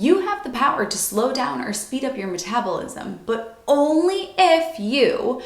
You have the power to slow down or speed up your metabolism, but only if you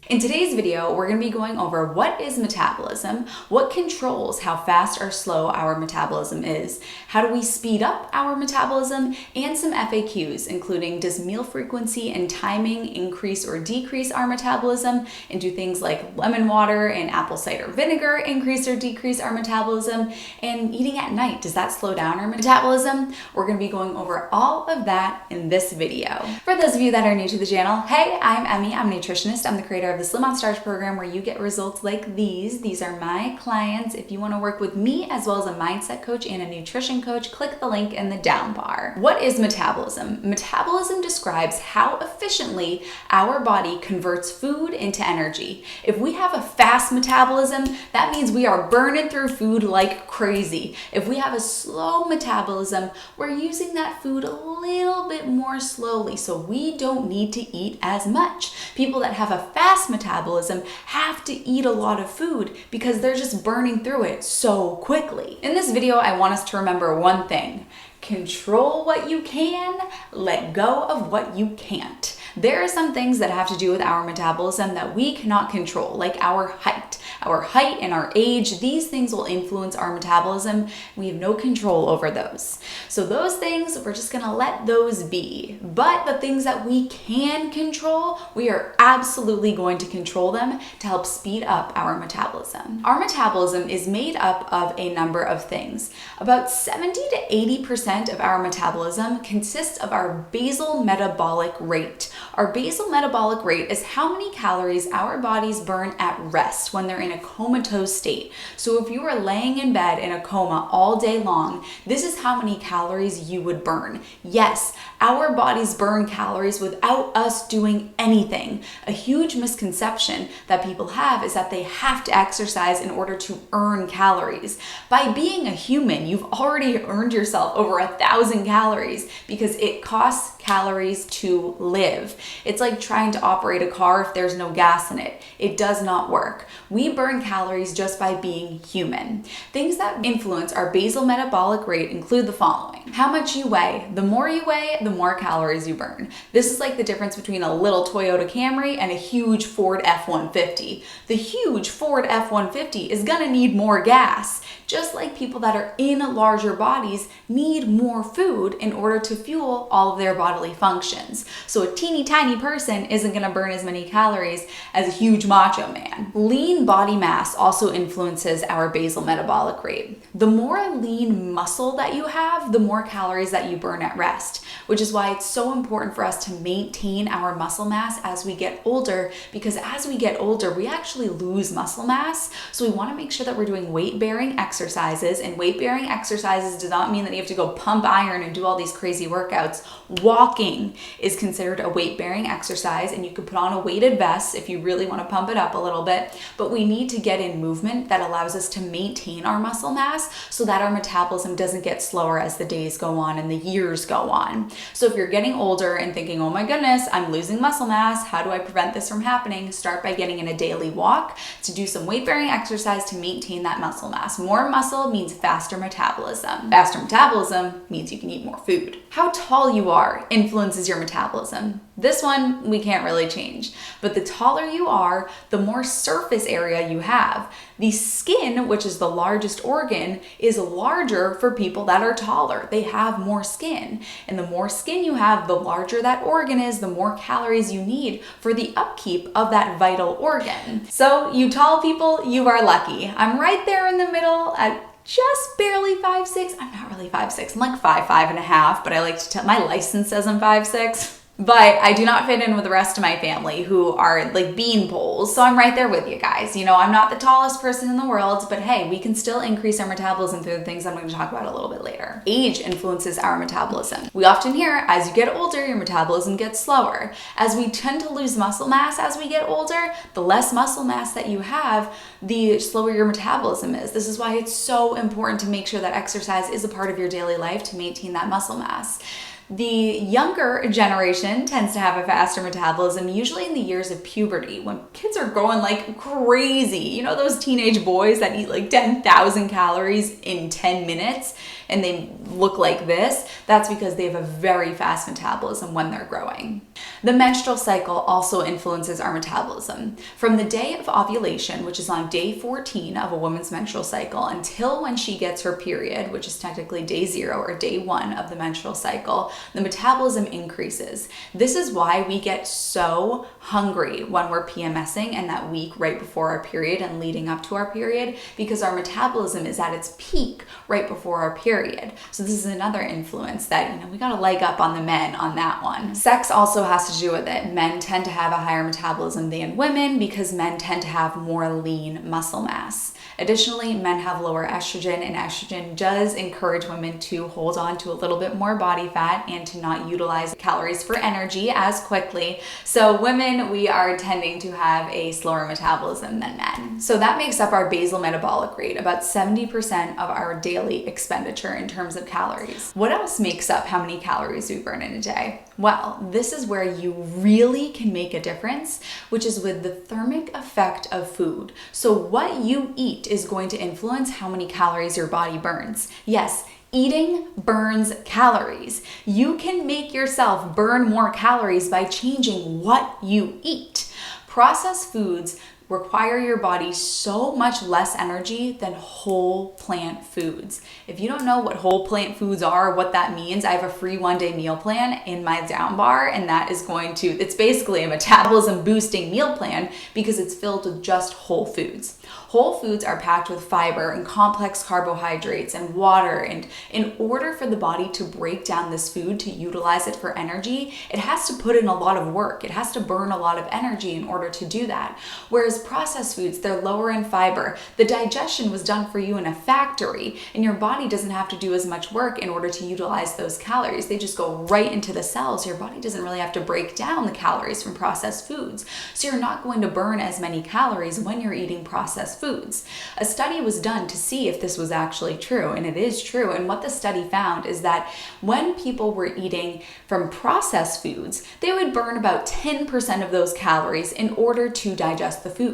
In today's video, we're going to be going over what is metabolism, what controls how fast or slow our metabolism is, how do we speed up our metabolism, and some FAQs, including does meal frequency and timing increase or decrease our metabolism, and do things like lemon water and apple cider vinegar increase or decrease our metabolism, and eating at night, does that slow down our metabolism? We're going to be going over all of that in this video. For those of you that are new to the channel, hey, I'm Emmie, I'm a nutritionist, I'm the creator of the Slim on Starch program where you get results like these. These are my clients. If you want to work with me as well as a mindset coach and a nutrition coach, click the link in the down bar. What is metabolism? Metabolism describes how efficiently our body converts food into energy. If we have a fast metabolism, that means we are burning through food like crazy. If we have a slow metabolism, we're using that food a little bit more slowly, so we don't need to eat as much. People that have a fast metabolism have to eat a lot of food because they're just burning through it so quickly. In this video, I want us to remember one thing: control what you can, let go of what you can't. There are some things that have to do with our metabolism that we cannot control, like our height. Our height and our age, these things will influence our metabolism. We have no control over those. So those things, we're just gonna let those be. But the things that we can control, we are absolutely going to control them to help speed up our metabolism. Our metabolism is made up of a number of things. About 70 to 80% of our metabolism consists of our basal metabolic rate. Our basal metabolic rate is how many calories our bodies burn at rest when they're in a comatose state. So if you are laying in bed in a coma all day long, this is how many calories you would burn. Yes, our bodies burn calories without us doing anything. A huge misconception that people have is that they have to exercise in order to earn calories. By being a human, you've already earned yourself over 1,000 calories because it costs calories to live. It's like trying to operate a car if there's no gas in it. It does not work. We burn calories just by being human. Things that influence our basal metabolic rate include the following: how much you weigh. The more you weigh, the more calories you burn. This is like the difference between a little Toyota Camry and a huge Ford F-150. The huge Ford F-150 is gonna need more gas, just like people that are in larger bodies need more food in order to fuel all of their bodily functions. So a teeny tiny person isn't gonna burn as many calories as a huge macho man. Lean body mass also influences our basal metabolic rate. The more lean muscle that you have, the more calories that you burn at rest, which is why it's so important for us to maintain our muscle mass as we get older, because as we get older, we actually lose muscle mass. So we wanna make sure that we're doing weight-bearing exercises, and weight-bearing exercises does not mean that you have to go pump iron and do all these crazy workouts. Walking is considered a weight-bearing exercise, and you can put on a weighted vest if you really want to pump it up a little bit, but we need to get in movement that allows us to maintain our muscle mass so that our metabolism doesn't get slower as the days go on and the years go on. So if you're getting older and thinking, oh my goodness, I'm losing muscle mass, how do I prevent this from happening? Start by getting in a daily walk to do some weight-bearing exercise to maintain that muscle mass. More muscle means faster metabolism. Faster metabolism means you can eat more food. How tall you are influences your metabolism. This one we can't really change, but the taller you are, the more surface area you have. The skin, which is the largest organ, is larger for people that are taller. They have more skin, and the more skin you have, the larger that organ is, the more calories you need for the upkeep of that vital organ. So you tall people, you are lucky. I'm right there in the middle at just barely 5'6". I'm not really 5'6". I'm like 5'5.5", but I like to tell, my license says I'm 5'6". But I do not fit in with the rest of my family who are like bean poles. So I'm right there with you guys. You know, I'm not the tallest person in the world, but hey, we can still increase our metabolism through the things I'm going to talk about a little bit later. Age influences our metabolism. We often hear as you get older, your metabolism gets slower. As we tend to lose muscle mass as we get older, the less muscle mass that you have, the slower your metabolism is. This is why it's so important to make sure that exercise is a part of your daily life to maintain that muscle mass. The younger generation tends to have a faster metabolism, usually in the years of puberty, when kids are growing like crazy. You know those teenage boys that eat like 10,000 calories in 10 minutes and they look like this? That's because they have a very fast metabolism when they're growing. The menstrual cycle also influences our metabolism. From the day of ovulation, which is on day 14 of a woman's menstrual cycle, until when she gets her period, which is technically day 0 or day 1 of the menstrual cycle, the metabolism increases. This is why we get so hungry when we're PMSing and that week right before our period and leading up to our period, because our metabolism is at its peak right before our period. So this is another influence that, we got a leg up on the men on that one. Sex also has to do with it. Men tend to have a higher metabolism than women because men tend to have more lean muscle mass. Additionally, men have lower estrogen, and estrogen does encourage women to hold on to a little bit more body fat and to not utilize calories for energy as quickly. So women, we are tending to have a slower metabolism than men. So that makes up our basal metabolic rate, about 70% of our daily expenditure in terms of calories. What else makes up how many calories we burn in a day? Well, this is where you really can make a difference, which is with the thermic effect of food. So what you eat is going to influence how many calories your body burns. Yes, eating burns calories. You can make yourself burn more calories by changing what you eat. Processed foods require your body so much less energy than whole plant foods. If you don't know what whole plant foods are, what that means, I have a free 1-day meal plan in my down bar, and that is it's basically a metabolism boosting meal plan because it's filled with just whole foods. Whole foods are packed with fiber and complex carbohydrates and water, and in order for the body to break down this food to utilize it for energy, it has to put in a lot of work. It has to burn a lot of energy in order to do that. Whereas processed foods, they're lower in fiber. The digestion was done for you in a factory, and your body doesn't have to do as much work in order to utilize those calories. They just go right into the cells. Your body doesn't really have to break down the calories from processed foods. So you're not going to burn as many calories when you're eating processed foods. A study was done to see if this was actually true, and it is true. And what the study found is that when people were eating from processed foods, they would burn about 10% of those calories in order to digest the food.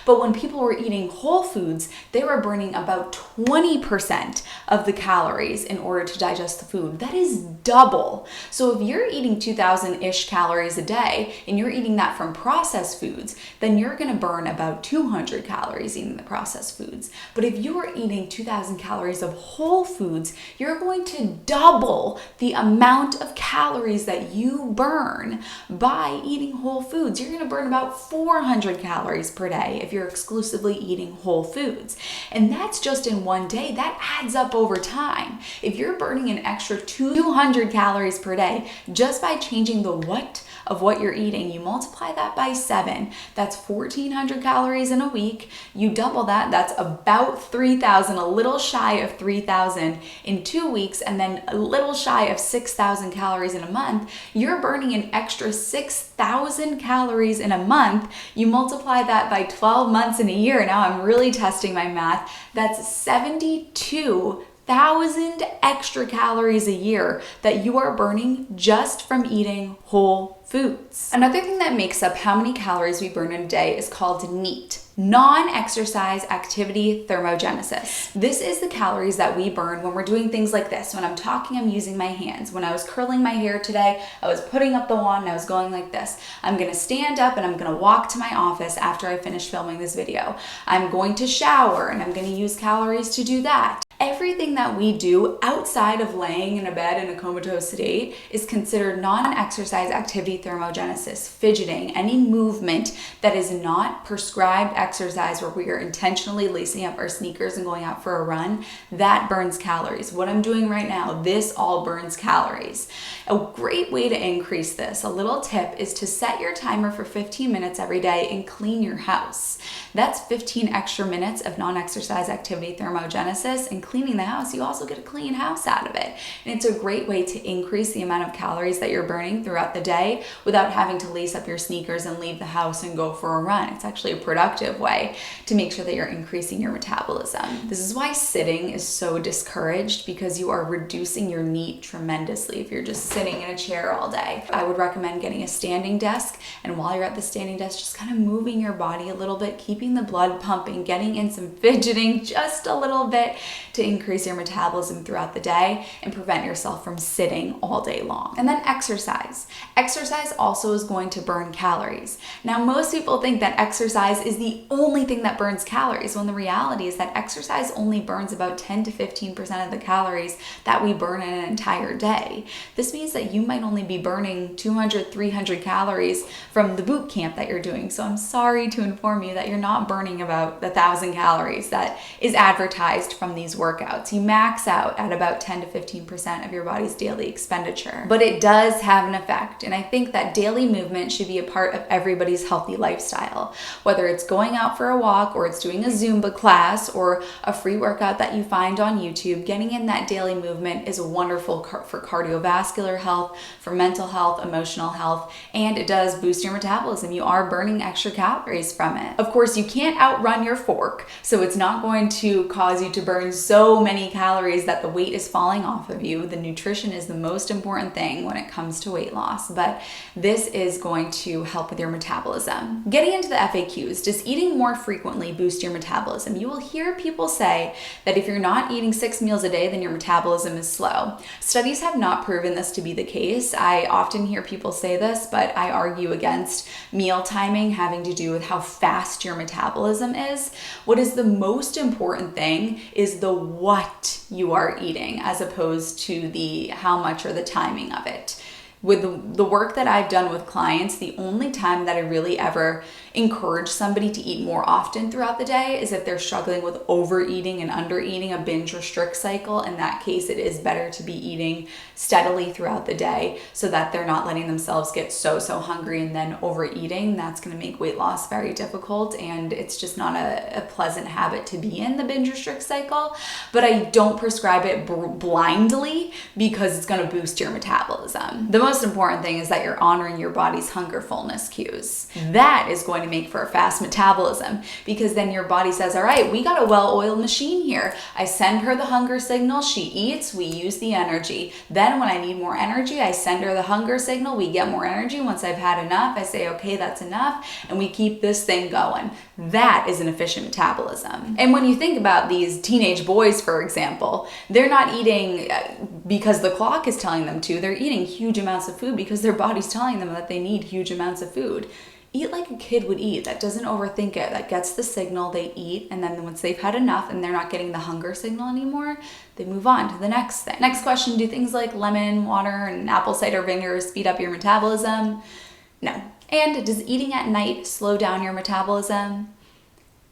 But when people were eating whole foods, they were burning about 20% of the calories in order to digest the food. That is double. So if you're eating 2,000-ish calories a day and you're eating that from processed foods, then you're going to burn about 200 calories eating the processed foods. But if you are eating 2,000 calories of whole foods, you're going to double the amount of calories that you burn by eating whole foods. You're going to burn about 400 calories per day if you're exclusively eating whole foods. And that's just in one day. That adds up over time. If you're burning an extra 200 calories per day just by changing the what of what you're eating, you multiply that by 7, that's 1,400 calories in a week. You double that, that's about 3,000, a little shy of 3,000 in 2 weeks, and then a little shy of 6,000 calories in a month. You're burning an extra 6,000 calories in a month. You multiply that by 12 months in a year. Now I'm really testing my math. That's 72,000 extra calories a year that you are burning just from eating whole foods. Another thing that makes up how many calories we burn in a day is called NEAT, non-exercise activity thermogenesis. This is the calories that we burn when we're doing things like this. When I'm talking, I'm using my hands. When I was curling my hair today, I was putting up the wand and I was going like this. I'm gonna stand up and I'm gonna walk to my office after I finish filming this video. I'm going to shower and I'm gonna use calories to do that. Everything that we do outside of laying in a bed in a comatose state is considered non-exercise activity thermogenesis. Fidgeting, any movement that is not prescribed exercise where we are intentionally lacing up our sneakers and going out for a run, that burns calories. What I'm doing right now, this all burns calories. A great way to increase this, a little tip, is to set your timer for 15 minutes every day and clean your house. That's 15 extra minutes of non-exercise activity thermogenesis, and cleaning cleaning the house, you also get a clean house out of it. And it's a great way to increase the amount of calories that you're burning throughout the day without having to lace up your sneakers and leave the house and go for a run. It's actually a productive way to make sure that you're increasing your metabolism. This is why sitting is so discouraged, because you are reducing your NEAT tremendously if you're just sitting in a chair all day. I would recommend getting a standing desk, and while you're at the standing desk, just kind of moving your body a little bit, keeping the blood pumping, getting in some fidgeting just a little bit to increase your metabolism throughout the day and prevent yourself from sitting all day long. And then exercise. Exercise also is going to burn calories. Now, most people think that exercise is the only thing that burns calories, when the reality is that exercise only burns about 10 to 15% of the calories that we burn in an entire day. This means that you might only be burning 200, 300 calories from the boot camp that you're doing. So I'm sorry to inform you that you're not burning about 1,000 calories that is advertised from these workouts. You max out at about 10 to 15% of your body's daily expenditure. But it does have an effect, and I think that daily movement should be a part of everybody's healthy lifestyle. Whether it's going out for a walk, or it's doing a Zumba class, or a free workout that you find on YouTube, getting in that daily movement is wonderful for cardiovascular health, for mental health, emotional health, and it does boost your metabolism. You are burning extra calories from it. Of course, you can't outrun your fork, so it's not going to cause you to burn so many calories that the weight is falling off of you. The nutrition is the most important thing when it comes to weight loss, but this is going to help with your metabolism. Getting into the FAQs, does eating more frequently boost your metabolism? You will hear people say that if you're not eating 6 meals a day, then your metabolism is slow. Studies have not proven this to be the case. I often hear people say this, but I argue against meal timing having to do with how fast your metabolism is. What is the most important thing is the what you are eating, as opposed to the how much or the timing of it. With the work that I've done with clients, the only time that I really ever encourage somebody to eat more often throughout the day is if they're struggling with overeating and undereating, a binge restrict cycle. In that case, it is better to be eating steadily throughout the day so that they're not letting themselves get so hungry and then overeating. That's going to make weight loss very difficult, and it's just not a pleasant habit to be in, the binge restrict cycle. But I don't prescribe it blindly because it's going to boost your metabolism. The most important thing is that you're honoring your body's hunger fullness cues. That is going to make for a fast metabolism, because then your body says, all right, we got a well-oiled machine here. I send her the hunger signal, she eats, we use the energy. Then when I need more energy, I send her the hunger signal, we get more energy. Once I've had enough, I say, okay, that's enough, and we keep this thing going. That is an efficient metabolism. And when you think about these teenage boys, for example, they're not eating because the clock is telling them to. They're eating huge amounts of food because their body's telling them that they need huge amounts of food. Eat like a kid would eat, that doesn't overthink it, that gets the signal, they eat, and then once they've had enough and they're not getting the hunger signal anymore, they move on to the next thing. Next question, do things like lemon water and apple cider vinegar speed up your metabolism? No. And does eating at night slow down your metabolism?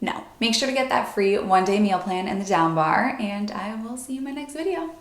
No. Make sure to get that free 1-day meal plan in the down bar, and I will see you in my next video.